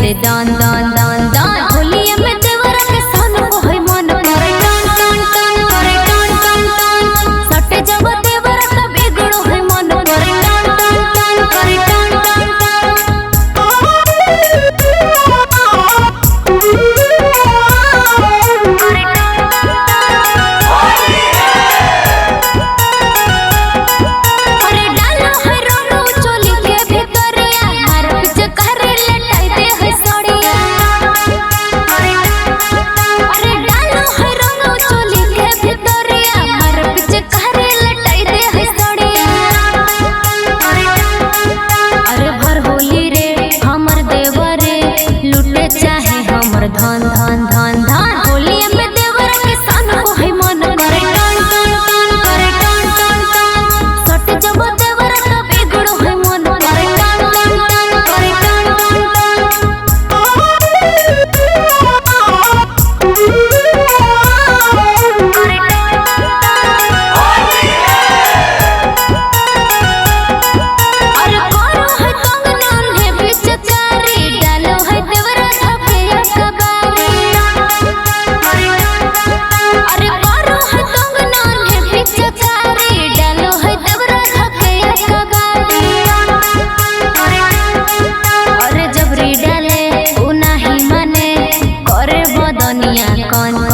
से दान दान दान दान होलिया में देवरा के सन को है मन करे टान टान टान करे टान टान टान सटे जब देवरा का बिगड़ो है मन करे टान टान टान करे टान टान धान धान धान धान होलिया में देवरा के सन को है मन करे टान टान टान करे टान टान टान सट जब देवरा का बिगड़ो है मन करे टान टान टान करे टान अरे करो है कंगना ने पिचकारी डालो है देवरा कौन